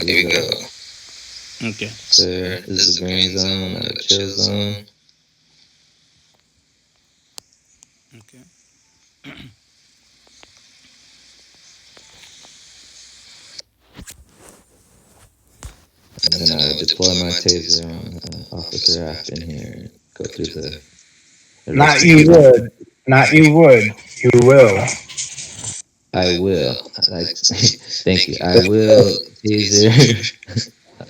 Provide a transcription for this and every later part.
Here we go. Okay. Sir, this is the green zone, not a chill zone. Okay. And then I would deploy my taser on Officer Afton here and go through the Not arresting. you would. Not you would. You will. I will. I, thank you. I will taser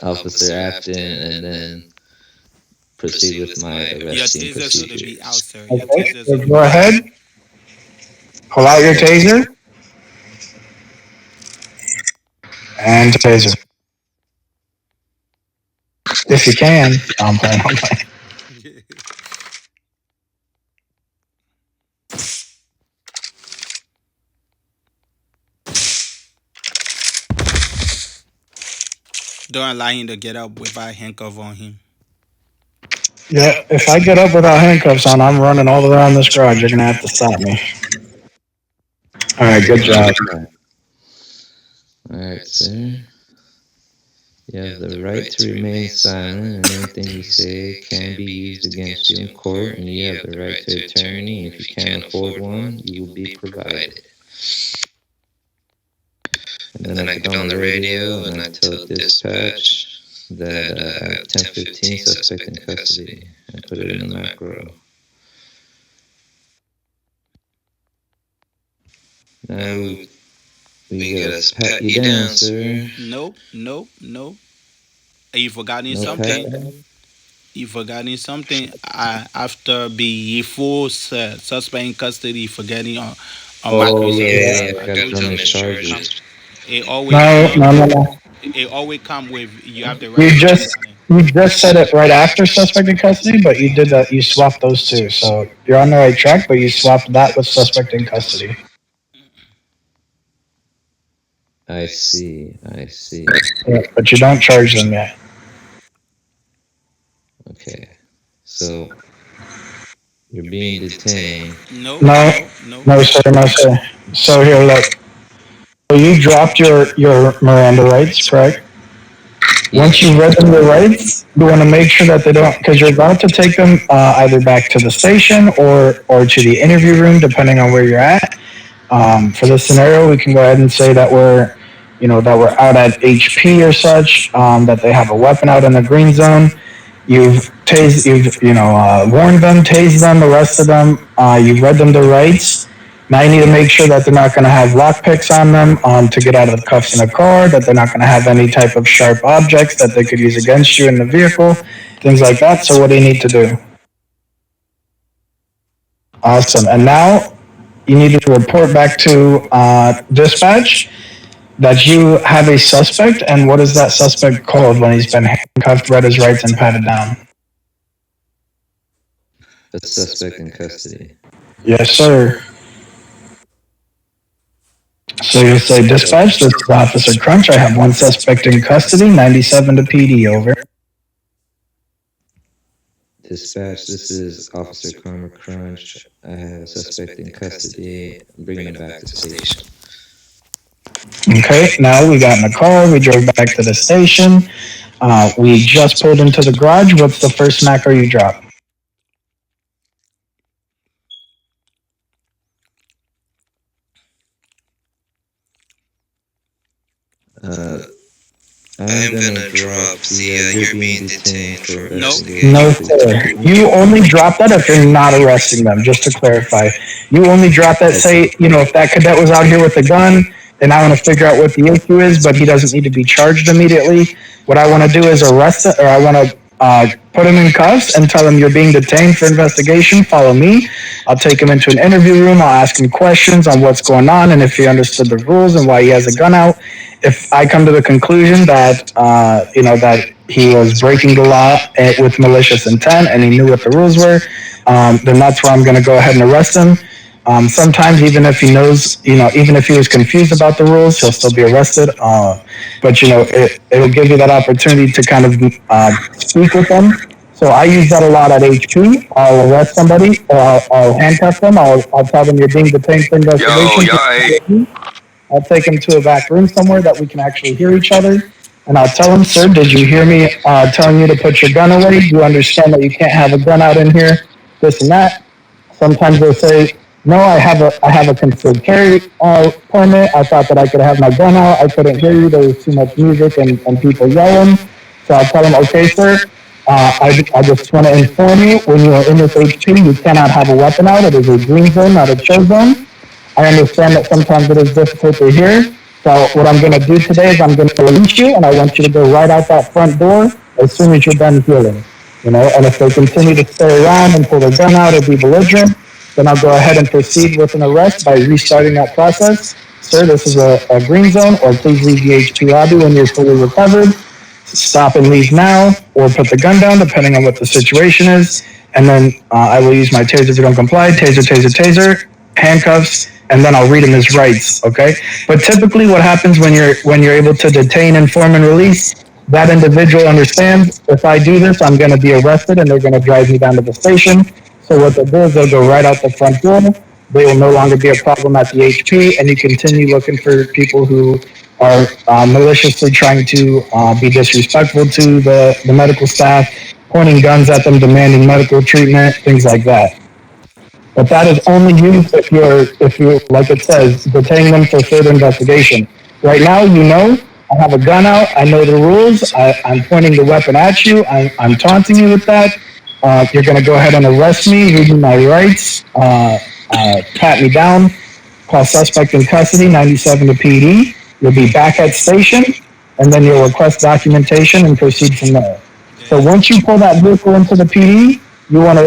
Officer Afton and then proceed with my Your arresting taser's gonna be out, procedures. sir. Your Okay. taser's So gonna go be out. ahead. Pull out your taser and taser. If you can. I'm playing. I'm playing. Don't allow him to get up without handcuff on him. Yeah. If I get up without handcuffs on, I'm running all around this garage. You're gonna have to stop me. All right. Good job. Alright, sir. You have the right to remain silent, and anything you say can be used against you in court, and you have the right to attorney. If you can't afford one, you will be provided. And then I get on the radio and I tell dispatch that at 10:15, suspect in custody. I put it in the macro. Now we gotta pat you down, sir. Nope, nope, nope. You forgotten No something. pat. You forgotten something. After be full suspect in custody, forgetting on my Oh cruiser. yeah, I I got told thrown you. in charges. It always No. come. No. No. No. It always come with you have the You right to be just silent. you just said it right after suspect in custody, but you did that. You swapped those two, so you're on the right track. But you swapped that with suspect in custody. I see. I see. Yeah, but you don't charge them yet. Okay. So you're being detained. No, No. no, no. No sir. No sir. So here, look. So you dropped your Miranda rights, correct? Once Yeah. you read them your rights, you want to make sure that they don't, because you're about to take them either back to the station or to the interview room, depending on where you're at. For this scenario, we can go ahead and say that that we're out at HP or such, that they have a weapon out in the green zone. You've warned them, tased them, arrested them. You've read them their rights. Now you need to make sure that they're not going to have lockpicks on them to get out of the cuffs in the car, that they're not going to have any type of sharp objects that they could use against you in the vehicle, things like that. So what do you need to do? Awesome. And now you need to report back to dispatch that you have a suspect, and what is that suspect called when he's been handcuffed, read his rights, and patted down? A suspect in custody. Yes, sir. So you'll say, dispatch, this is Officer Crunch. I have one suspect in custody, 97 to PD, over. Dispatch, this is Officer Karma Crunch. I have a suspect in custody. I'm bringing him back to station. Okay, now we got in the car, we drove back to the station. We just pulled into the garage. What's the first macro you drop? Uh, I'm gonna drop the you're being detained for Nope. investigation. No, sir. You only drop that if you're not arresting them, just to clarify. You only drop that, say, if that cadet was out here with a gun, then I want to figure out what the issue is, but he doesn't need to be charged immediately. What I want to do is arrest it, or I want to put him in cuffs and tell him you're being detained for investigation. Follow me. I'll take him into an interview room. I'll ask him questions on what's going on and if he understood the rules and why he has a gun out. If I come to the conclusion that that he was breaking the law with malicious intent and he knew what the rules were, then that's where I'm going to go ahead and arrest him. Sometimes, even if he knows, even if he was confused about the rules, he'll still be arrested. But it'll give you that opportunity to kind of speak with them. So I use that a lot at HP. I'll arrest somebody, or I'll handcuff them. I'll tell them you're being detained for Yo, investigation. y'all, hey, I'll take them to a back room somewhere that we can actually hear each other. And I'll tell him, sir, did you hear me telling you to put your gun away? Do you understand that you can't have a gun out in here? This and that. Sometimes they'll say, no, I have a concealed carry permit. I thought that I could have my gun out. I couldn't hear you. There was too much music and people yelling. So I'll tell them, okay, sir, I just want to inform you, when you are in this HP, you cannot have a weapon out. It is a green zone, not a chill zone. I understand that sometimes it is difficult to hear. So what I'm going to do today is I'm going to release you, and I want you to go right out that front door as soon as you're done healing. And if they continue to stay around and pull their gun out or be belligerent, then I'll go ahead and proceed with an arrest by restarting that process. Sir, this is a green zone, or please leave the HP lobby when you're fully recovered. Stop and leave now, or put the gun down, depending on what the situation is. And then I will use my taser if you don't comply. Taser, taser, taser, handcuffs, and then I'll read him his rights. Okay. But typically, what happens when you're able to detain, inform, and release, that individual understands, if I do this, I'm going to be arrested, and they're going to drive me down to the station. So what they'll do is they'll go right out the front door. They will no longer be a problem at the HP, and you continue looking for people who are maliciously trying to be disrespectful to the medical staff, pointing guns at them, demanding medical treatment, things like that. But that is only used if you're like it says, detaining them for further investigation. Right now, I have a gun out. I know the rules. I'm pointing the weapon at you. I'm taunting you with that. You're going to go ahead and arrest me, read me my rights, pat me down, call suspect in custody, 97 to PD. You'll be back at station, and then you'll request documentation and proceed from there. So Yeah. once you pull that vehicle into the PD, you want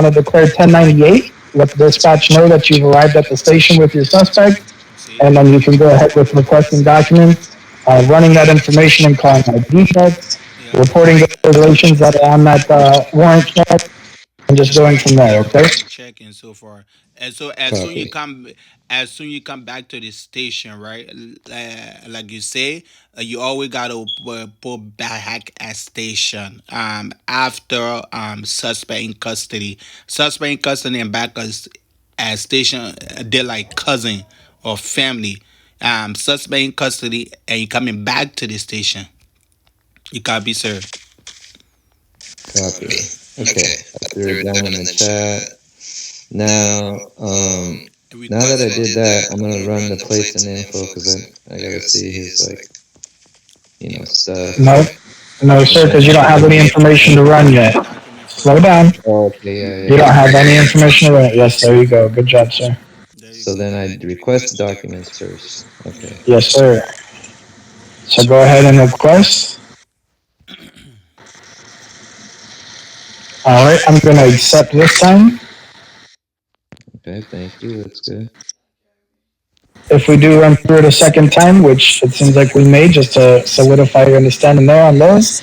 to declare 1098. Let the dispatch know that you've arrived at the station with your suspect, See. and then you can go ahead with requesting documents, running that information and calling my defects, Yeah. reporting the regulations that are on that warrant check, and just going from there. Yeah, Okay. warrant check and so far. And so Copy. as soon you come back to the station, right? Like you say, you always gotta pull back at station. After suspect in custody, and back at station, they're like cousin or family. Suspect in custody, and you coming back to the station. You gotta be served. Copy. Okay. I threw it down in the chat. Now, now that I did that, I'm gonna run the plates and info because I gotta see his like stuff. No, no, sir, Okay. because you don't have any information to run yet. Documents Slow first. down. Oh, okay. Yeah, You yeah, don't yeah. have any information to run it. Yes, there you go. Good job, sir. There you So go. then I request the documents first. Okay. Yes, sir. So go ahead and request. All right, I'm going to accept this time. Okay. Thank you. That's good. If we do run through it a second time, which it seems like we may, just to solidify your understanding there on those.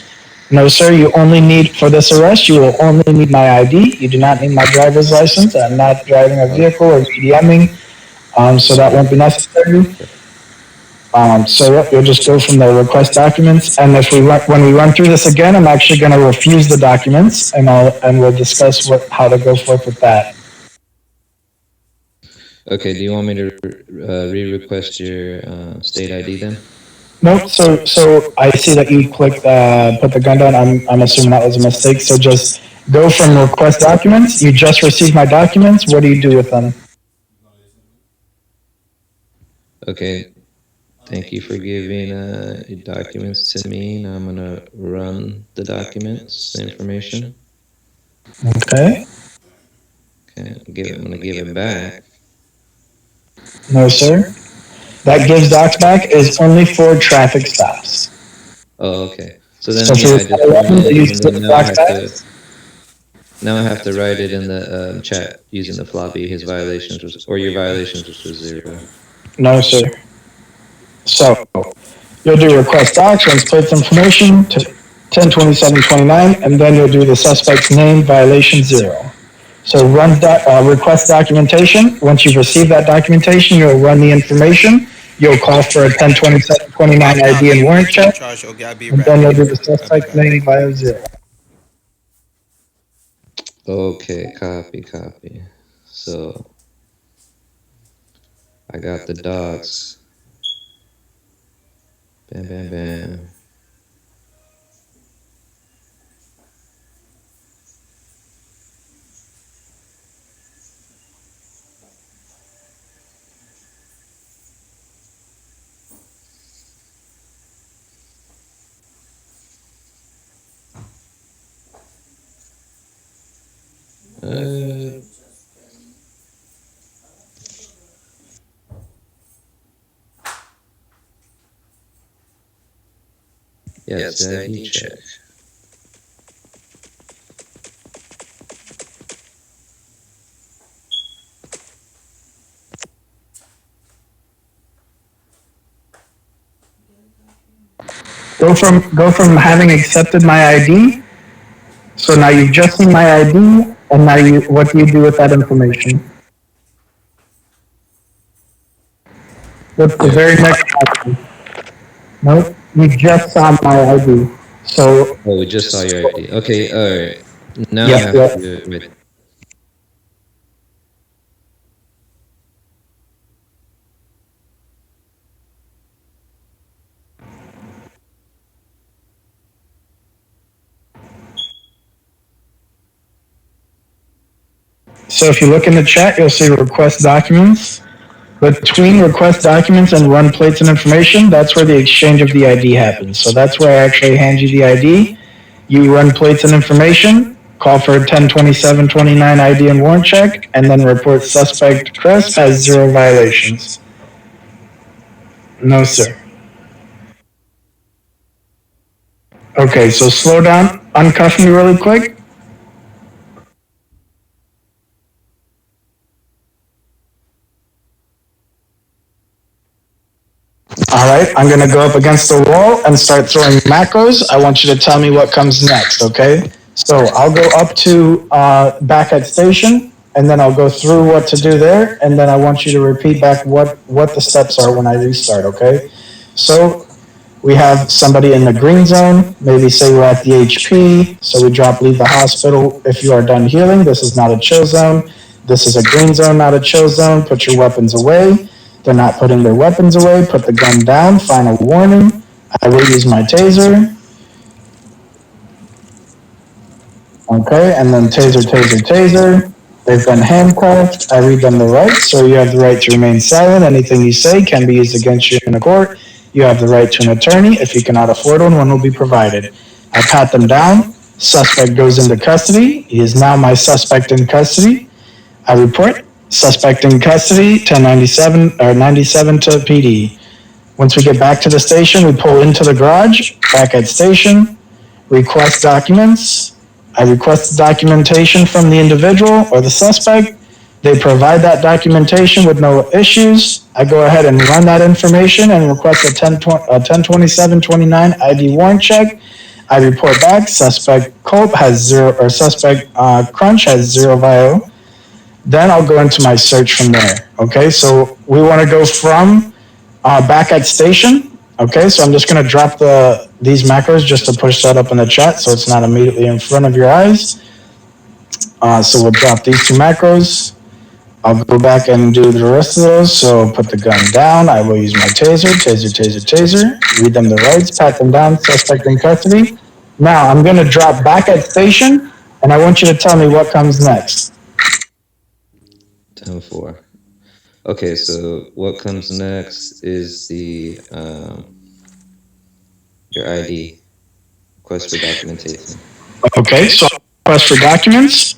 No, sir, you only need, for this arrest, you will only need my ID. You do not need my driver's license. I'm not driving a Okay. vehicle or DMing, so that won't be necessary. So yep, you'll just go from the request documents, and if when we run through this again, I'm actually going to refuse the documents, and we'll discuss how to go forth with that. Okay. Do you want me to re-request your state ID then? Nope. So I see that you clicked put the gun down. I'm assuming that was a mistake. So just go from request documents. You just received my documents. What do you do with them? Okay. Thank you for giving your documents to me. Now I'm gonna run the documents, the information. Okay. Okay. I'm gonna give it back. No, sir. That gives docs back is only for traffic stops. Oh, okay. So then, So for yeah, your I just run weapons, you it, use and the then docs back. now I have to write it in the chat using the floppy. His violations was, or your violations was 0. No, sir. So you'll do request docs, runs plates information to 102729, and then you'll do the suspect's name, violation 0. So request documentation. Once you've received that documentation, you'll run the information. You'll call for a 102729 ID and warrant check, Okay, I'll be and right then you'll back. do the suspect's name, via 0. Okay, copy. So I got the docs. Bam. Yeah, it's the ID check. Go from having accepted my ID. So now you've just seen my ID, and now you what do you do with that information? What's the Yeah. very next option? No, you just saw my ID. So Oh, we just saw your ID. Okay, all right. Now I yep, have yep. to wait. So if you look in the chat, you'll see request documents. Between request documents and run plates and information, that's where the exchange of the ID happens. So that's where I actually hand you the ID. You run plates and information, call for 102729 ID and warrant check, and then report suspect Chris has zero violations. No, sir. Okay, so slow down, uncuff me really quick. All right, I'm gonna go up against the wall and start throwing macros. I want you to tell me what comes next, okay? So I'll go up to back at station, and then I'll go through what to do there, and then I want you to repeat back what the steps are when I restart, okay? So we have somebody in the green zone, maybe say we're at the HP, so we drop leave the hospital if you are done healing. This is not a chill zone. This is a green zone, not a chill zone. Put your weapons away. They're not putting their weapons away. Put the gun down. Final warning. I will use my taser. Okay, and then taser, taser, taser. They've been handcuffed. I read them the rights. So you have the right to remain silent. Anything you say can be used against you in a court. You have the right to an attorney. If you cannot afford one will be provided. I pat them down. Suspect goes into custody. He is now my suspect in custody. I report suspect in custody, 1097 or 97 to PD. Once we get back to the station, we pull into the garage, back at station, request documents. I request the documentation from the individual or the suspect. They provide that documentation with no issues. I go ahead and run that information and request a 102729 ID warrant check. I report back, suspect Cope has zero, or suspect Crunch has zero VIO. Then I'll go into my search from there. Okay, so we want to go from back at station. Okay, so I'm just going to drop these macros just to push that up in the chat so it's not immediately in front of your eyes. So we'll drop these two macros. I'll go back and do the rest of those. So put the gun down. I will use my taser, taser, taser, taser. Read them the rights, pat them down, suspect in custody. Now I'm going to drop back at station, and I want you to tell me what comes next. 10-4. Okay, so what comes next is the your ID request for documentation. Okay, so request for documents.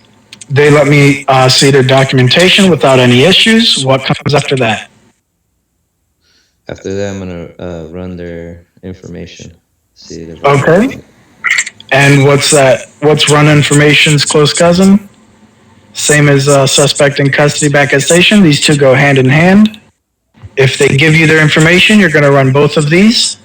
They let me see their documentation without any issues. What comes after that? After that, I'm gonna run their information. See the Okay. And what's that? What's run information's close cousin? Same as suspect in custody back at station. These two go hand in hand. If they give you their information, you're going to run both of these.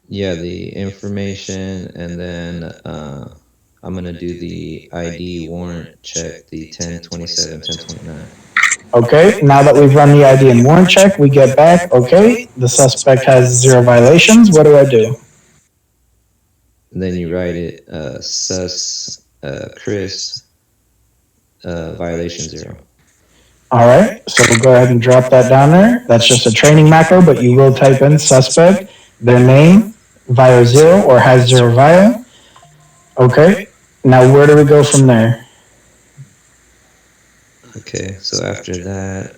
Yeah, the information, and then I'm gonna do the ID warrant check, the 1027, 1029. Okay, now that we've run the ID and warrant check, we get back, okay, the suspect has zero violations. What do I do? And then you write it, sus Chris, violation 0. All right, so we'll go ahead and drop that down there. That's just a training macro, but you will type in suspect, their name, VIO 0 or has 0 VIO. Okay, now where do we go from there? Okay, so after that,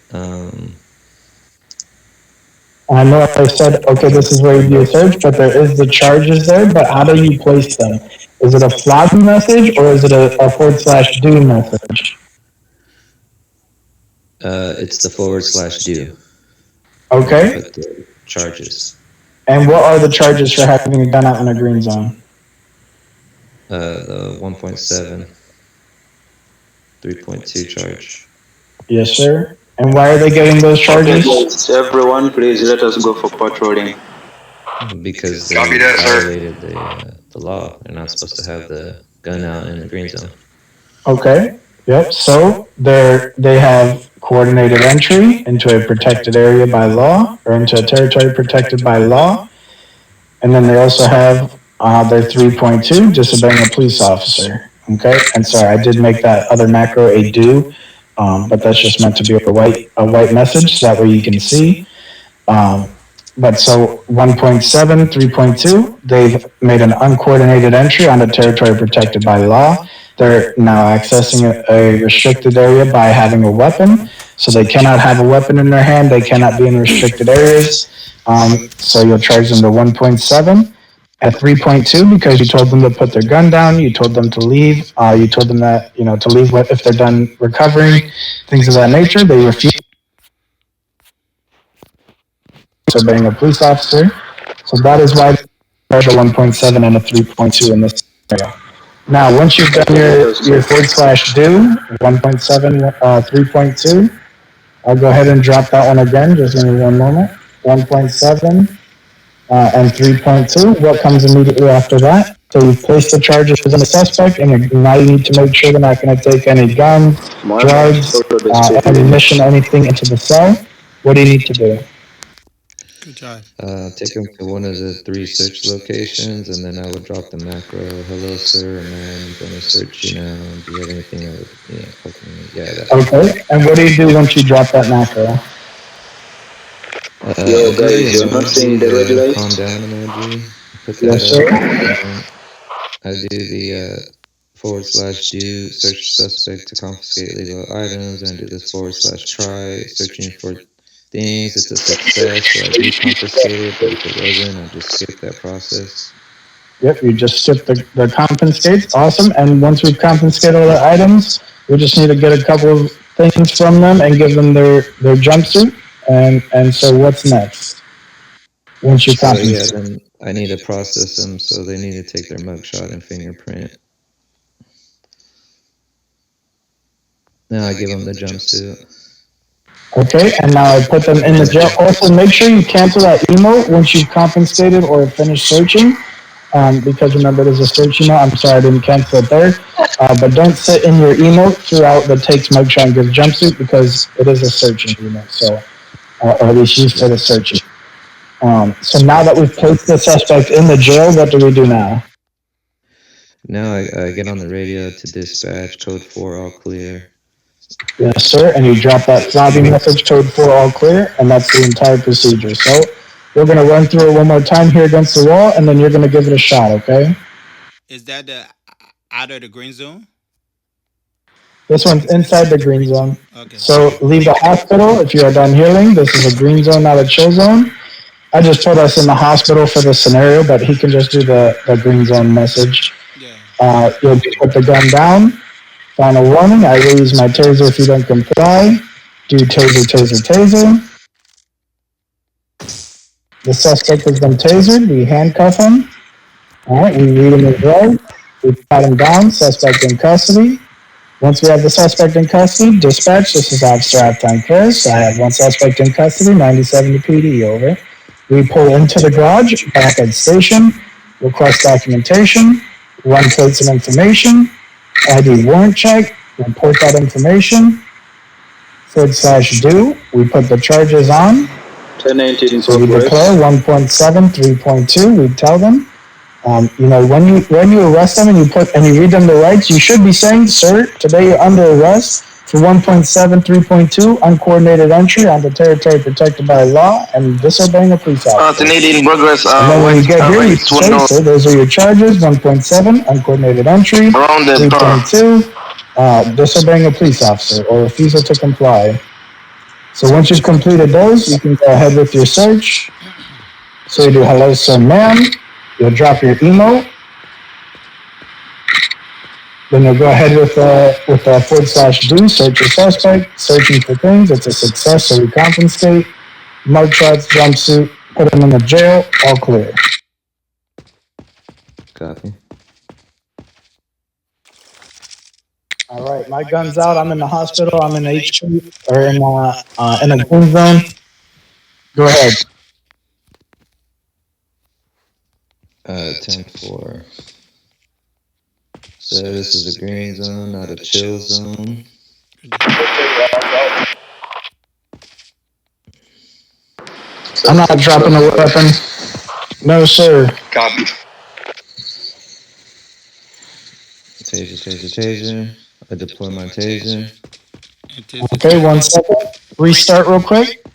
I know I said, okay, this is where you do a search, but there is the charges there, but how do you place them? Is it a floppy message or is it a /do message? it's the /do. Okay. charges. And what are the charges for having a gun out in a green zone? The 1.7, 3.2 charge. Yes, sir. And why are they getting those charges? Everyone, please let us go for patrolling. Because they Copy that, sir. violated the law. They're not supposed to have the gun out in the green zone. Okay. Yep. So they have coordinated entry into a protected area by law or into a territory protected by law, and then they also have their 3.2 disobeying a police officer. Okay. And sorry, I did make that other macro a do, but that's just meant to be a white message so that way you can see. But so 1.7, 3.2, they've made an uncoordinated entry on a territory protected by law. They're now accessing a restricted area by having a weapon. So they cannot have a weapon in their hand. They cannot be in restricted areas. So you'll charge them to 1.7. At 3.2, because you told them to put their gun down, you told them to leave, you told them that, to leave if they're done recovering, things of that nature. They refuse. Obeying a police officer. So that is why there's a 1.7 and a 3.2 in this scenario. Now, once you've done your /do 1.7, 3.2, I'll go ahead and drop that one again. Just give me one moment. 1.7 and 3.2. What comes immediately after that? So you've placed the charges on the suspect, and now you need to make sure they're not going to take any guns, drugs, ammunition, anything into the cell. What do you need to do? Good job. Take them to one of the 3 search locations, and then I would drop the macro. Hello, sir, man. I'm gonna search you now. Do you have anything that would, help me? Yeah. Okay. And what do you do once you drop that macro? Yo, guys, you're not seeing the red light? Calm down, emoji. Put that Yes, sir. I do the /do search suspect to confiscate legal items, and do this /try searching for things. It's a success, so I do confiscate it, but if it wasn't, I just skip that process. Yep, you just skip the confiscates. Awesome. And once we've confiscated all the items, we just need to get a couple of things from them and give them their jumpsuit. And so what's next? Once you confiscate. Then I need to process them, so they need to take their mugshot and fingerprint. Now I give them the jumpsuit. Okay, and now I put them in the jail. Also, make sure you cancel that emote once you've confiscated or finished searching, because remember, there's a search emote. I'm sorry I didn't cancel it there. But don't sit in your emote throughout the takes mugshot and give jumpsuit, because it is a searching emote, so, or at least used to the searching. So now that we've placed the suspect in the jail, what do we do now? Now I get on the radio to dispatch, code 4, all clear. Yes, sir, and you drop that floppy message, code 4, all clear, and that's the entire procedure. So we're going to run through it one more time here against the wall, and then you're going to give it a shot, okay? Is that the out of the green zone? This one's inside the green zone. Okay. So leave the hospital if you are done healing. This is a green zone, not a chill zone. I just put us in the hospital for the scenario, but he can just do the green zone message. Yeah. You'll put the gun down. Final warning, I will use my taser if you don't comply. Do taser, taser, taser. The suspect has been tasered. We handcuff him. All right, we read him his right. We pat him down. Suspect in custody. Once we have the suspect in custody, dispatch, this is Officer Halftime Chris. I have one suspect in custody, 97 to PD, over. We pull into the garage, back at station, request documentation, run plates of information, ID warrant check, report that information, /do, we put the charges on. 1019 So we declare 1.7, 3.2, we tell them, when you arrest them and you read them the rights, you should be saying, sir, today you're under arrest for 1.7, 3.2, uncoordinated entry on the territory protected by law and disobeying a police officer. Canadian progress. And then when you get here, you say, so those are your charges, 1.7, uncoordinated entry, 3.2, disobeying a police officer or refusal to comply. So once you've completed those, you can go ahead with your search. So you do hello, sir, ma'am. You'll drop your email. Then you'll go ahead with the /do, search your suspect, searching for things. It's a success, so we confiscate. Mugshots, jumpsuit, Put him in the jail. All clear. Copy. All right, my gun's out. I'm in the hospital. I'm in HP or in a green zone. Go ahead. 10-4. So this is a green zone, not a chill zone. I'm not dropping a weapon. No, sir. Copy. Taser. I deploy my taser. Okay, 1 second. Restart real quick.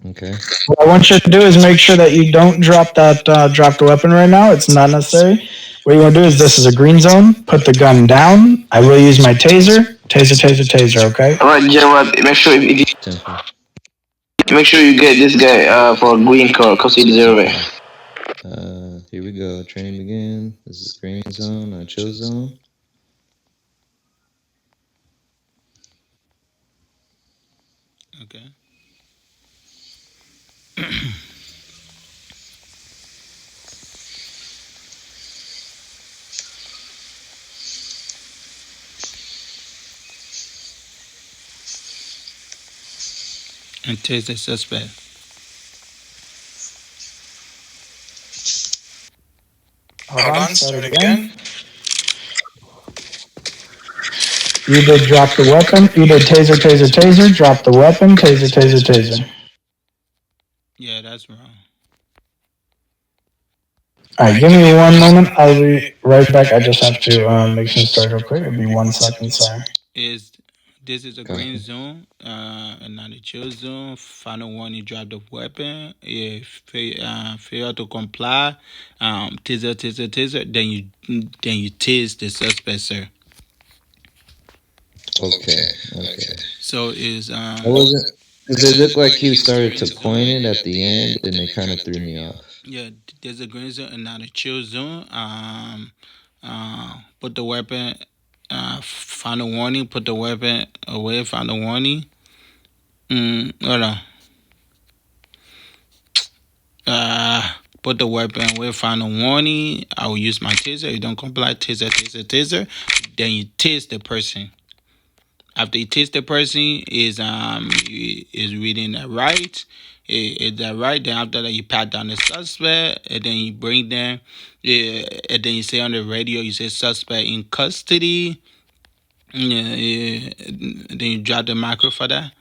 Okay. What I want you to do is make sure that you don't drop the weapon right now. It's not necessary. What you want to do is, this is a green zone. Put the gun down. I will use my taser. Taser. Okay. All right, Gerald. Make sure if you 10-4. make sure you get this guy for a green card because he deserves it. Here we go. Training begin. This is green zone, not chill zone. Okay. And tase the suspect. Hold on, start again. You did drop the weapon. You did taser. Drop the weapon. Taser. Yeah, that's wrong. All right, give me 1 moment. I'll be right back. I just have to make some start real quick. It'll be 1 second. Sorry. This is a green zone, and not a chill zone. Final warning: drop the weapon. If fail to comply, taser. Then you tase the suspect, sir. Okay. So is I wasn't. It looked like he started to point it at the end, and it kind of threw me off. Yeah, there's a green zone and not a chill zone. Put the weapon. Final warning. Put the weapon away. Final warning. Hold on. Put the weapon away. Final warning. I will use my taser. You don't comply. Taser. Then you tase the person. After you tase the person, is reading that right. Is that right? Then after that, you pat down the suspect, and then you bring them. And then you say on the radio, you say suspect in custody. Then you drop the micro for that.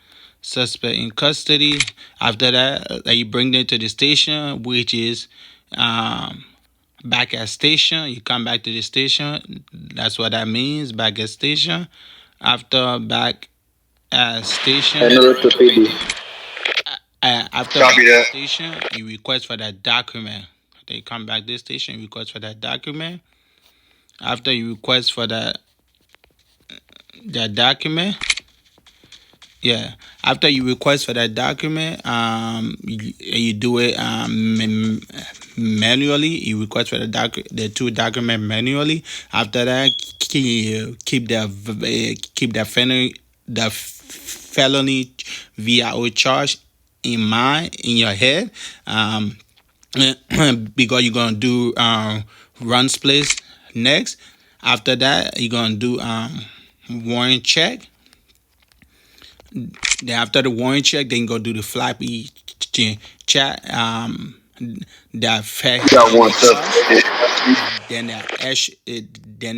Suspect in custody. After that, you bring them to the station, which is back at station. You come back to the station. That's what that means, back at station. After back at station, En route to PD. after Copy that. station, you request for that document. Then you come back to the station, you request for that document. After you request for that document, after you request for that document, you do it manually. You request for the two document manually. After that, keep the felony VIO charge in mind in your head, because you're gonna do runs place next. After that, you're gonna do warrant check. Then after the warrant check, then you go do the floppy chat. That fact. Got one Then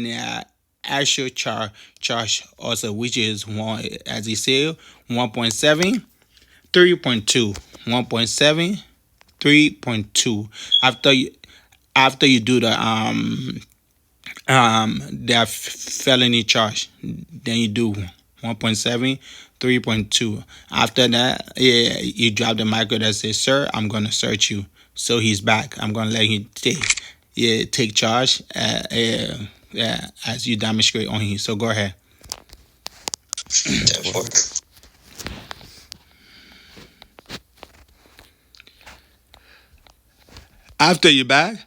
the actual charge also, which is one, as he said, 1.7, 3.2, 1.7, 3.2. After you do the felony charge, then you do 1.7, 3.2. After that, you drop the micro that says, "Sir, I'm gonna search you." So he's back. I'm gonna let him take charge. As you demonstrate on him. So go ahead. After you back.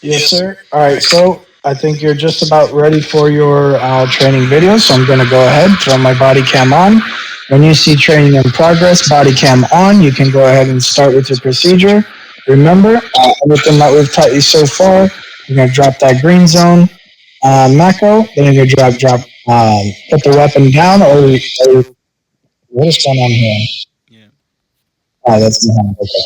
Yes, sir. All right, so I think you're just about ready for your training video, so I'm going to go ahead, throw my body cam on. When you see training in progress, body cam on, you can go ahead and start with your procedure. Remember, everything that we've taught you so far, you're going to drop that green zone macro, then you're going to put the weapon down, or what is going on here? Yeah. That's my hand. Okay.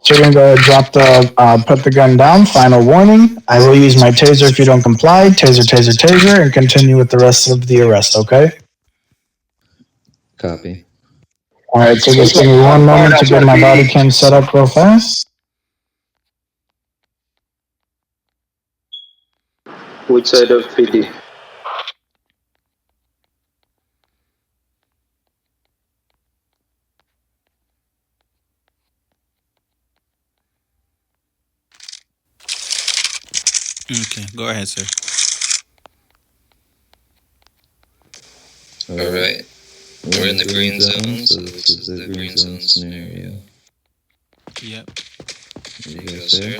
So you're going to put the gun down. Final warning. I will use my taser if you don't comply. Taser, taser, taser, and continue with the rest of the arrest, okay? Copy. All right, so just give me one moment to get my body cam set up real fast. Which side of PD? Okay, go ahead, sir. All right. We're in the green zone, so this is the green zone scenario. Yep. There you go, sir.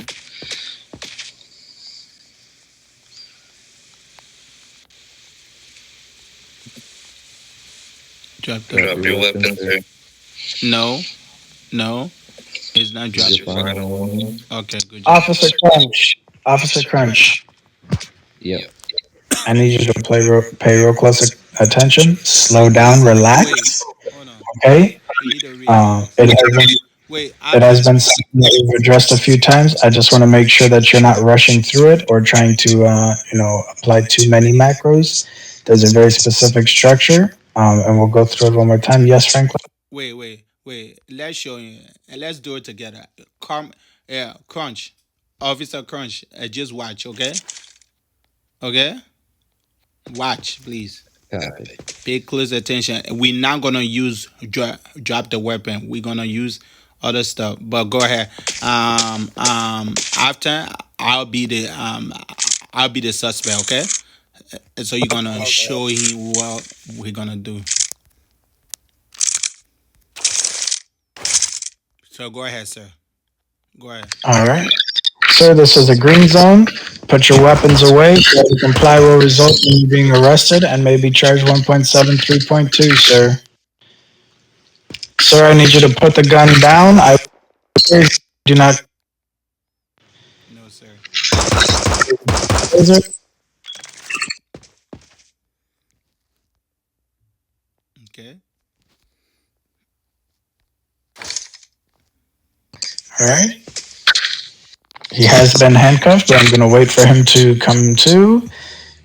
Drop Drop your weapon, sir. No, no, it's not drop. This is your final warning. Okay, good job. Officer Crunch. Officer Crunch. Yep. I need you to pay real close attention. Slow down, relax. Wait, hold on. Okay. I need to read. It Wait, has been something that we've addressed a few times. I just want to make sure that you're not rushing through it or trying to, apply too many macros. There's a very specific structure, and we'll go through it one more time. Yes, Franklin. wait. Let's show you. Let's do it together. Crunch, Officer Crunch. Just watch, okay? Okay. Watch, please. Copy. Pay close attention. We're not gonna use drop the weapon. We're gonna use other stuff. But go ahead. After I'll be the suspect. Okay. So you're gonna show him what we're gonna do. So go ahead, sir. Go ahead. All right. Sir, this is a green zone. Put your weapons away. Failure to comply will result in you being arrested and may be charged 1.73.2, sir. Sir, I need you to put the gun down. I do not. No, sir. Okay. All right. He has been handcuffed, but I'm going to wait for him to come to,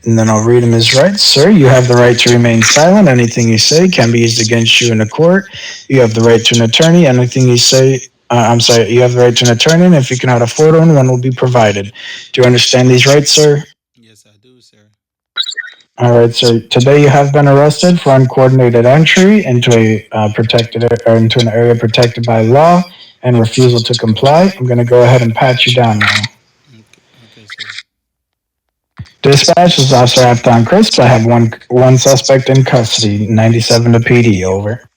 and then I'll read him his rights. Sir, you have the right to remain silent. Anything you say can be used against you in a court. You have the right to an attorney. Anything you say, you have the right to an attorney, and if you cannot afford one will be provided. Do you understand these rights, sir? Yes, I do, sir. All right, so today you have been arrested for uncoordinated entry into into an area protected by law and refusal to comply. I'm going to go ahead and pat you down now. Okay, sir. Dispatch, this is Officer Afton Crisp. I have one suspect in custody, 97 to PD, over.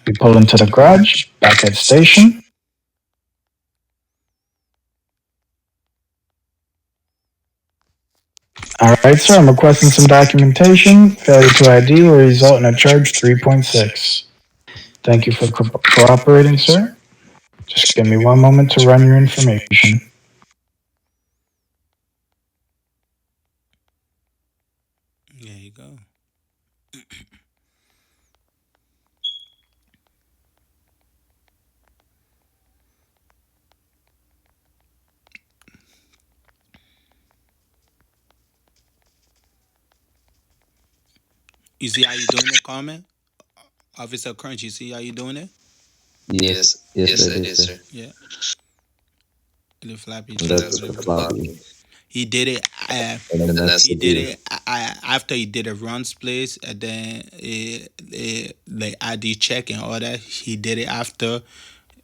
We pull into the garage, back at station. All right, sir, I'm requesting some documentation. Failure to ID will result in a charge 3.6. Thank you for cooperating, sir. Just give me one moment to run your information. There you go. You see how you doing it, Carmen? Officer Crunch, you see how you doing it? Yes, I did, sir. Yeah. The flappy. That's the floppy. He did it. And then that's He the did deal. it after he did a runs place, and then the ID check and all that. He did it after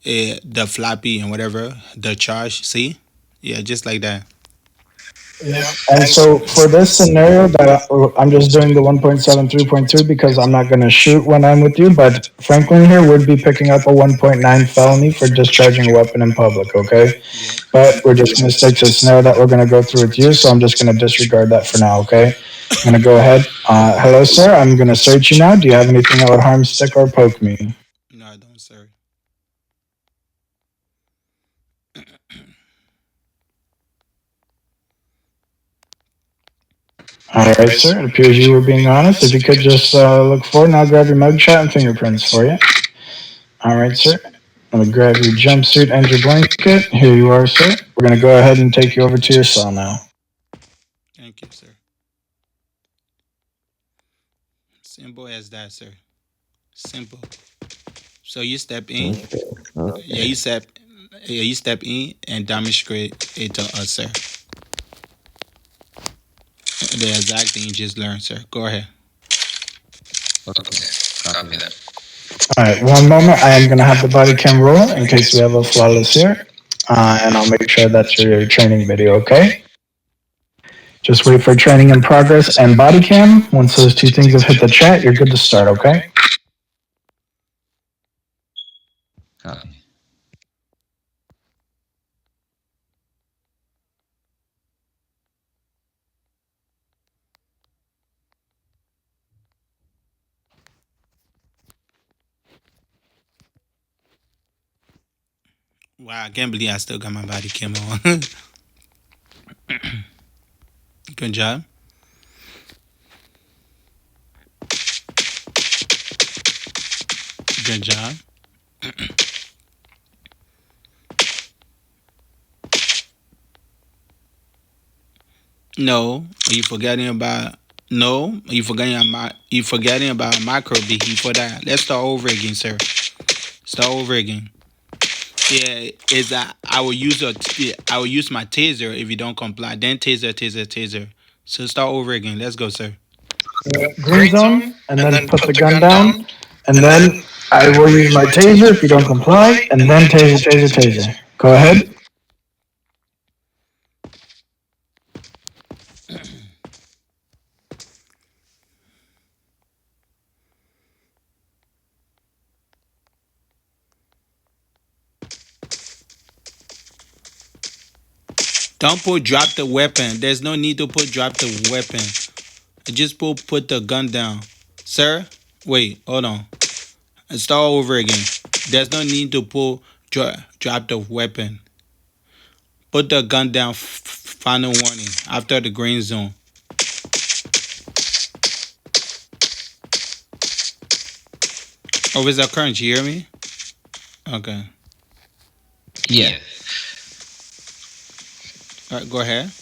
the floppy and whatever the charge. See, yeah, just like that. And so for this scenario, that I'm just doing the 1.73.2 because I'm not going to shoot when I'm with you, but Franklin here would be picking up a 1.9 felony for discharging a weapon in public, okay? But we're just going to stick to the scenario that we're going to go through with you, so I'm just going to disregard that for now, okay? I'm gonna go ahead. Hello, sir. I'm gonna search you now. Do you have anything that would harm, stick, or poke me? No, I don't, sir. All right, sir. It appears you were being honest. If you could just look forward, and I'll grab your mugshot and fingerprints for you. All right, sir. I'm gonna grab your jumpsuit and your blanket. Here you are, sir. We're gonna go ahead and take you over to your cell now. Thank you, sir. Simple as that, sir. Simple. So you step in. Okay. Yeah, Okay. you step. Yeah, you step in and demonstrate it to us, sir. The exact thing you just learned, sir. Go ahead. Okay. Copy that. All right, one moment. I am gonna have the body cam roll in case we have a flawless here, and I'll make sure that's your training video. Okay. Just wait for training in progress and body cam. Once those two things have hit the chat, you're good to start. Okay. Copy. Wow, I can't believe I still got my body cam on. Good job. Good job. No, are you forgetting about? No, are you forgetting about? You forgetting about micro biggie for that? Let's start over again, sir. Start over again. Yeah, is that I will use I will use my taser if you don't comply. Then taser. So start over again. Let's go, sir. Green zone, and then put the gun down, and then I will use my taser if you don't comply, and then taser. Go ahead. Don't put drop the weapon. There's no need to put drop the weapon. Just put the gun down, sir. Wait, hold on. Start over again. There's no need to drop the weapon. Put the gun down. Final warning. After the green zone. Officer Current, you hear me? Okay. Yeah. All right, go ahead.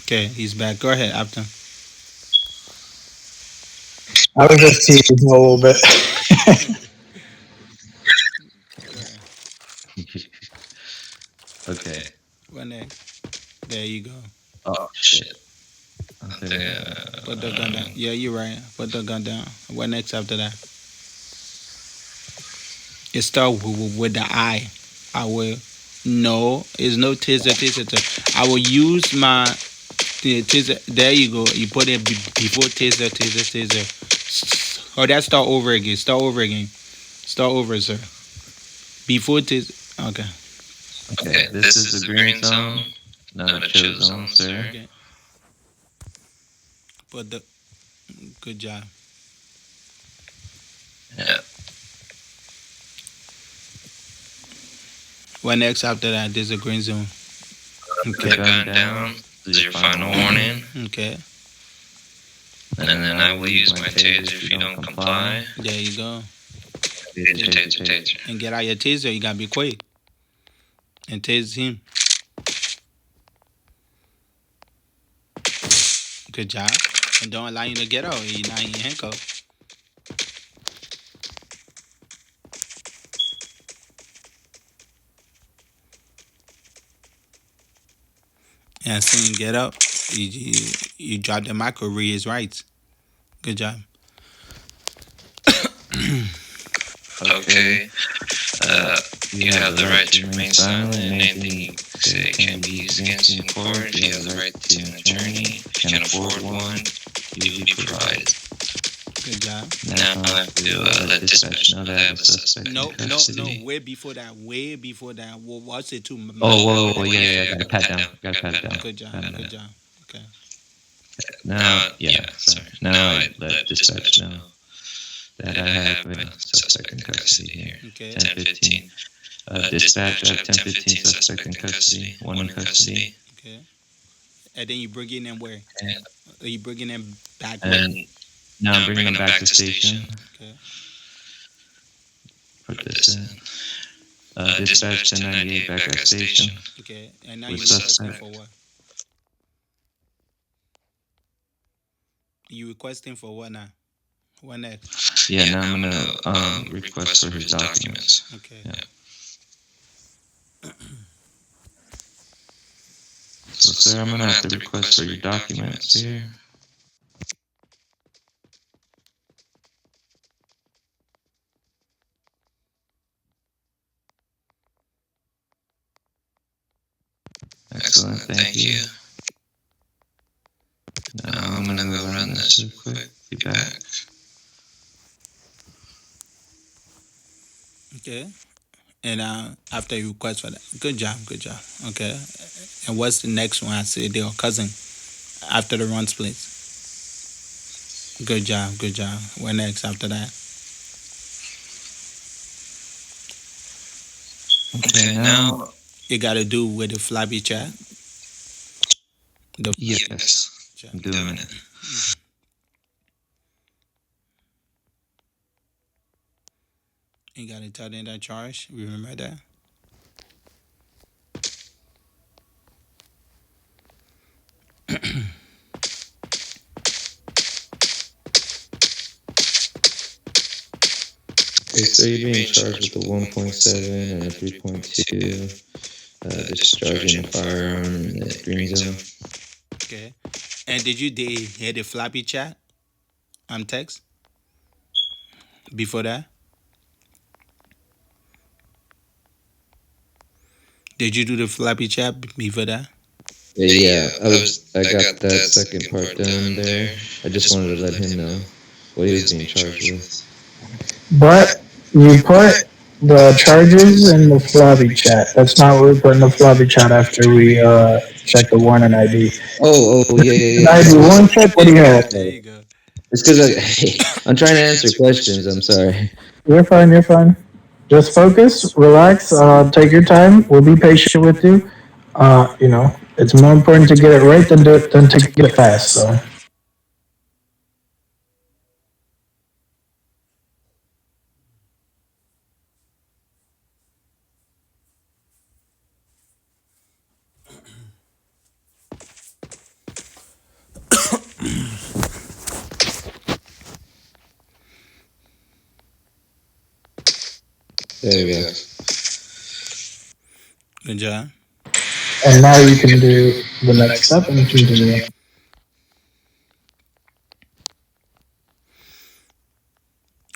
Okay, he's back. Go ahead, Afton. I was just teasing a little bit. Go ahead. Okay. One next. There you go. Oh shit. I think, Put the gun down. Yeah, you're right. Put the gun down. What next after that? It start with the I. I will. No, it's no taser. I will use my taser. There you go. You put it before taser. Oh, that start over again. Start over, sir. Before taser. Okay. Okay, this is the green zone, not a chill zone, sir. Okay. Put the. Good job. Yeah. What next after that? There's a green zone. Put the gun down. This is your final warning. Okay. And then I will use my taser if you don't comply. There you go. Taser. And get out your taser. You gotta be quick. And tase him. Good job. And don't allow him to get out. He's not in handcuffs. Yeah, see him get up. You drop the micro, read his rights. Good job. Okay. You have the right to remain silent, and anything you say can be used against you in court. You have the right to an attorney. If you can afford one, you will be provided. Good job. Now I have to let dispatch know that I have a suspect No, in no, no. custody. Way before that. Way before that. What's it too? Oh, whoa, yeah, I gotta pat down. Gotta pat it down. Good job. Pat it Good down. job. Okay. Now, yeah, sorry. Now I let dispatch know that I have a suspect in custody here. Okay. 1015. Dispatch, I have 1015 suspect in custody. One in custody. Okay. And then you bring in them where? And, Are you bringing them back where? and now I'm bringing them back to station. Okay. Put this in. Dispatch 1098 back at station. Okay. And now With you're requesting suspect. for what? You requesting for what now? What next? Yeah, now I'm gonna request for his documents. Okay. Yeah. So, sir, I'm gonna have to request for your documents here. Excellent, thank you. Now I'm gonna go run this real quick. Be back. Okay. And after you request for that, good job, good job. Okay. And what's the next one? I say their cousin after the run splits. Good job, good job. What next after that? Okay, now. You got to do with the floppy chat. The Yes, chat. I'm doing it. You got to tell them that charge. Remember that. Okay, so you're being charged with a 1.7 and a 3.2, discharging a firearm in the green zone. Okay. And did you hear the floppy chat? Text before that. Did you do the floppy chat before that? Yeah, I got that second part done there. I just wanted to let him know what he was being charged with. But you put the charges in the floppy chat. That's not what we put in the floppy chat after we check the warrant and ID. Oh, yeah. The ID one check. What do you have? There you go. It's because I'm trying to answer questions. I'm sorry. You're fine. You're fine. Just focus, relax, take your time. We'll be patient with you. It's more important to get it right than to get it fast. So. There we go. Good job. And now you can do the next step and continue.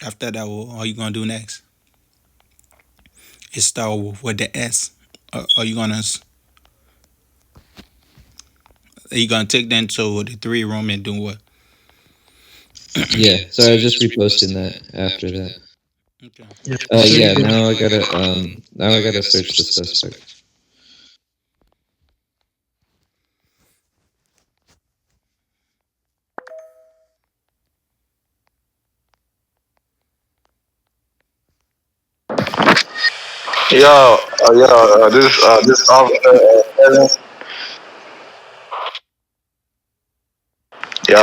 After that, what are you gonna do next? It start with the S. Are you gonna take them to the 3 room and do what? Yeah, so I was just reposting that after that. Okay. Yeah. Now I gotta search the suspect. This officer.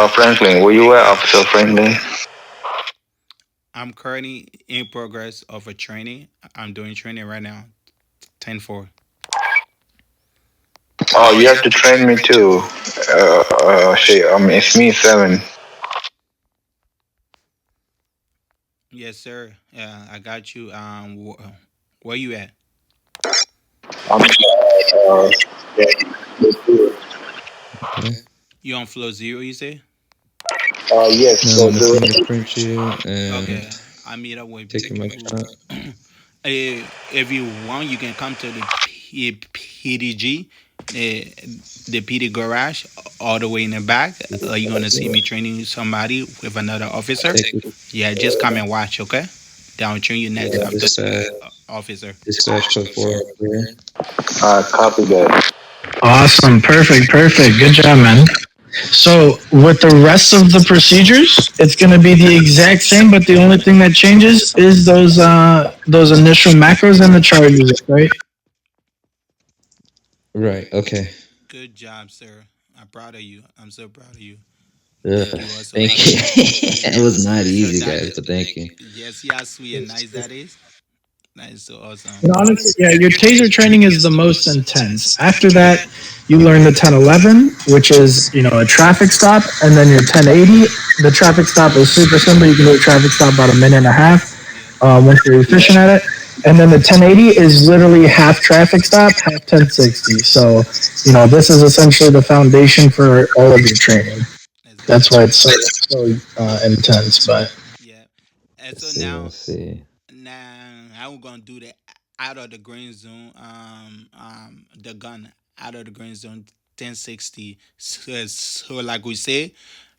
Franklin, where you at, Officer Franklin? I'm currently in progress of a training. I'm doing training right now. 10-4. Oh, you have to train me too. It's me 7. Yes, sir. I got you. Where you at? I'm Okay. You on floor 0? You say? yes. Now I'm gonna fingerprint you and Okay. I meet up with take your mic shot. If you want, you can come to the PDG the PD garage all the way in the back. You're gonna see me training somebody with another officer. Thank you. Yeah, just come and watch, okay? Then I'll train you next after Dispatch, officer. dispatch code 4 clear. Copy that. Awesome. Perfect. Perfect. Good job, man. So with the rest of the procedures, it's going to be the exact same, but the only thing that changes is those initial macros and the charges, right? Right, okay. Good job, sir. I'm proud of you. I'm so proud of you. Yeah, Thank you also. thank you. It was not So easy, that guys, but thank you. yes, see how sweet and nice that is. That is so awesome. And honestly, yeah, your taser training is the most intense. After that, you learn the 1011, which is, a traffic stop, and then your 1080. The traffic stop is super simple. You can do a traffic stop about a minute and a half Yeah. once you're efficient at it. And then the 1080 is literally half traffic stop, half 1060. So, this is essentially the foundation for all of your training. That's Exactly. why it's so intense. But Yeah. And Let's so see, let's see. now I'm gonna do the out of the green zone. The gun out of the green zone. 1060. So like we say,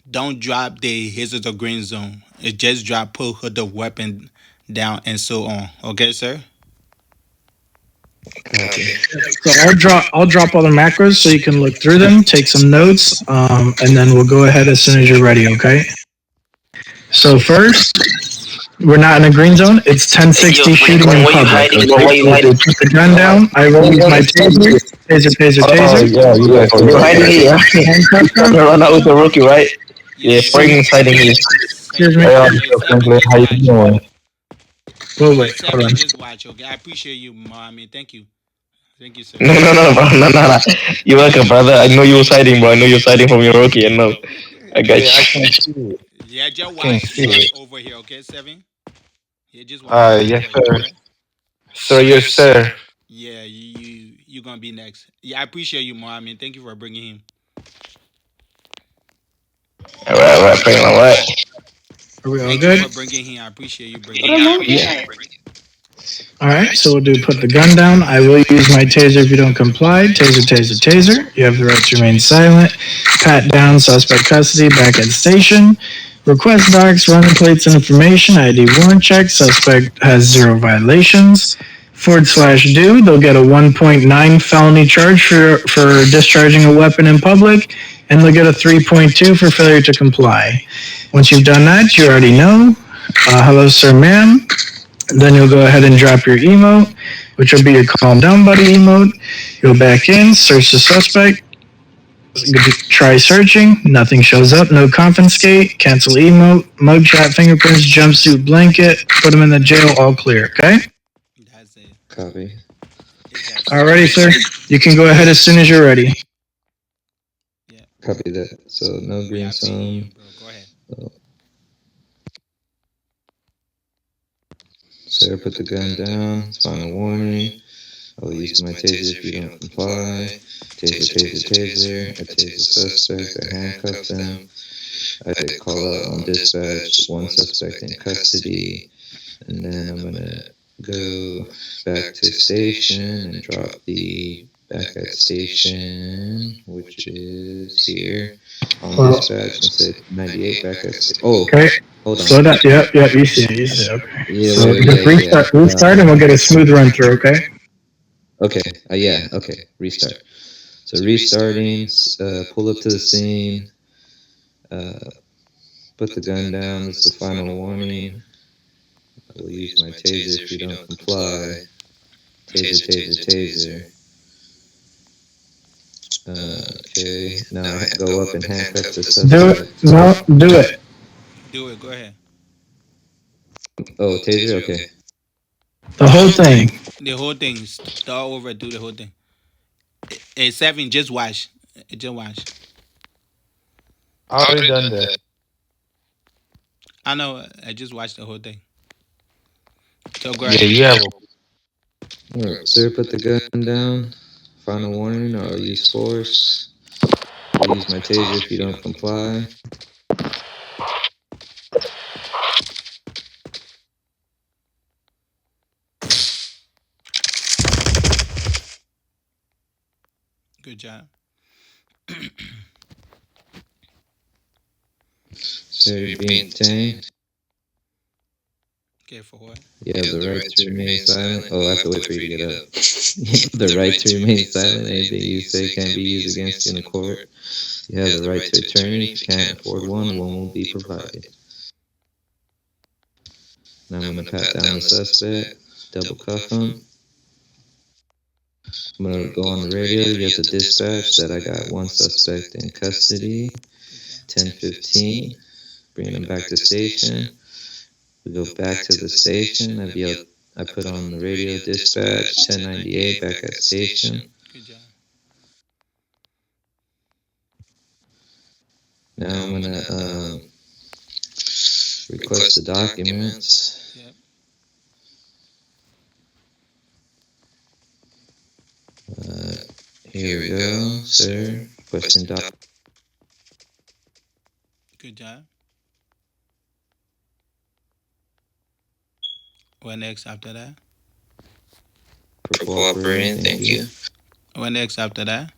don't drop the hazard of green zone. It just drop put the weapon down and so on. Okay, sir. Copy. so I'll drop all the macros so you can look through them, take some notes, and then we'll go ahead as soon as you're ready. Okay. So first, we're not in a green zone. It's 1060 shooting in Why you public. hiding, bro? Okay. Why you So hiding? put the gun down. I will use my taser. Taser, taser, Oh, taser. yeah, you guys. You're hiding here. Handcuff Trying him. to run out with the rookie, right? Yeah, Yes, sir. Franklin's hiding here. Excuse me. Hey, Hey, seven, Franklin, just how you watch. doing? Wait, hold Seven, on. just watch. Okay, I appreciate you, mommy. Thank you. Thank you, sir. No, no, no, bro. No, no, no. You're welcome, brother. I know you was hiding, bro. I know you was hiding from your rookie. I know. I got you. Yeah, just Can't watch see us it. over here, okay, Seven? Yeah, just watch us over Yes, here, sir. okay? Sir, yes, sir. Yeah, you gonna be next. Yeah, I appreciate you, mommy. Thank you for bringing him. All right, Franklin, all right. Are we all Thank you good? for bringing him. I appreciate you bringing him. Yeah. All right, so we'll do put the gun down. I will use my taser if you don't comply. Taser, taser, taser. You have the right to remain silent. Pat down, suspect custody, back at station. Request docs, running plates and information, ID warrant check. Suspect has zero violations. /do, they'll get a 1.9 felony charge for discharging a weapon in public, and they'll get a 3.2 for failure to comply. Once you've done that, you already know. Hello, sir, ma'am. Then you'll go ahead and drop your emote, which will be your calm down buddy emote. Go back in, search the suspect, try searching, nothing shows up, no confiscate, cancel emote, mugshot, fingerprints, jumpsuit, blanket, put them in the jail, all clear, okay? That's it. Copy. Exactly. Alrighty, sir. You can go ahead as soon as you're ready. Yeah, Copy that. So no we green have seen you, zone. bro. Go ahead. Sir, put the gun down. It's final warning. I will use my taser if you don't comply. Taser, taser, taser. I tase the suspect. I handcuff them. I call out on dispatch. One suspect in custody. And then I'm gonna go back to station and drop the back at station, which is here on dispatch and say 98 back at station. Oh, Okay. hold on. Slow down. Yep, you see it, Okay. Yeah, So wait, just restart, and we'll get a smooth run through, okay? Okay, yeah, okay, restart. So restarting, pull up to the scene, put the gun down, this is the final warning. I will use my taser if you don't comply. Taser, taser, taser. Okay, now I go up and handcuff the Do it. suspect. No, do it. Do it. Go ahead. Oh, taser, okay. The whole thing. The whole thing. Start over. Do the whole thing. Hey, Seven, just watch. Just watch. I already done that. I know. I just watched the whole thing. So go Yeah, ahead. you have. Alright, sir, put the gun down. Final warning, I'll use force. I'll use my taser if you don't comply. Good job. Sir, you're being detained. Okay, for what? You have the right to remain silent. Oh, I have to wait for you to get up. You have the right to remain silent. Anything you say can be used against you in court. You have the right to attorney. If you can't afford one, one will be provided. Now I'm going to pat down the suspect, double cuff him. I'm going to go on the radio. You get the dispatch that I got one suspect in custody. 10:15. Bring him back to station. We go back to the station. I put on the radio dispatch 1098 back at station. Good job. Now I'm gonna request the documents. Yep. Here we go, sir. Requesting doc. Good job. What next after that? For cooperating, thank you. What next after that?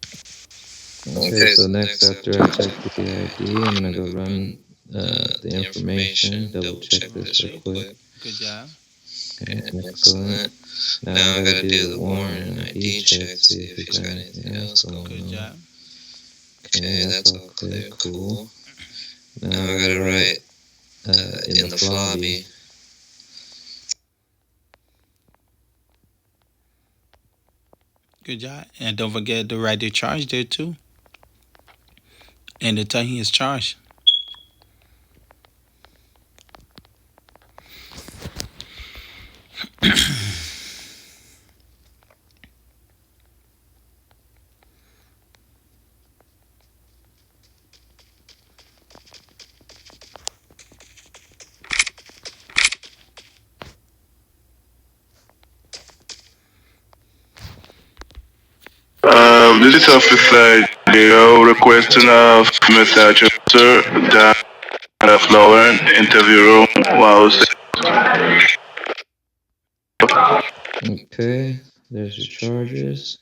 Okay, so next after I check the ID, I'm gonna go run the information, double check this real quick. Good job. Okay, excellent. Now I gotta do the warrant and ID check, see if we got anything else going Good on. job. Okay, that's all clear, cool. Now I gotta write in the lobby. Good job. And don't forget to write the charge there too. And the time he is charged. This officer, requesting a message, sir, down at Florence interview room. Wow. Okay, there's your charges.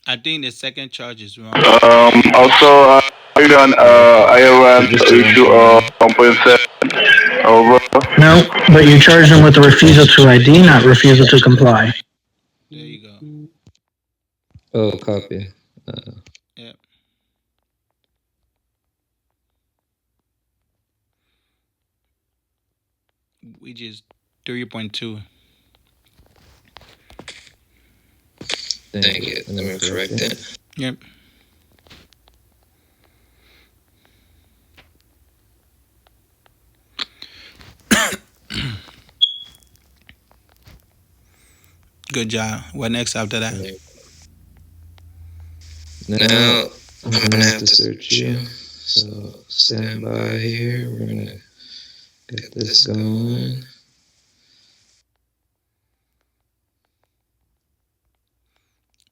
I think the second charge is wrong. Also, I done IRM issue 1.7 over. No, but you charged him with a refusal to ID, not refusal to comply. There you go. Oh, copy. Yep. Which is 3.2. Thank you. Let me correct it. Yep. Good job. What next after that? Now I'm gonna have to search you. So stand by here. We're gonna get this going.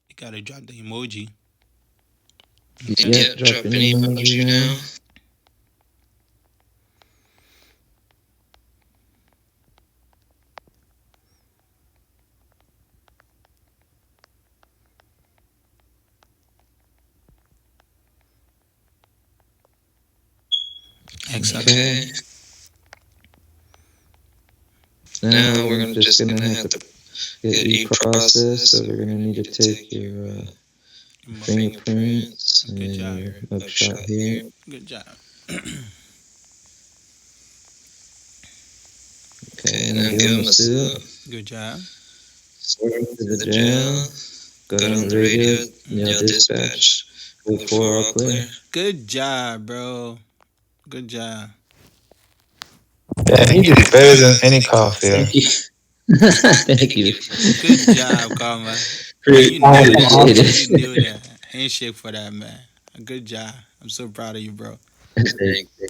You gotta drop the emoji. Yeah, drop an emoji now. Excellent. Okay. Now we're just gonna have to get e-process, so we're gonna need to take your fingerprints and Good job. your mugshot here. Good job. Okay, now give them a seal. Good job. Sort them to the jail. Go on the radio, yell dispatch. Code 4 all clear. Good job, bro. Good job. Yeah, he did better than any cough, yeah. Thank you. Thank you. Good job, Karma. Great. You knew that. Appreciate You it. knew that. Handshake for that, man. Good job. I'm so proud of you, bro. Thank you.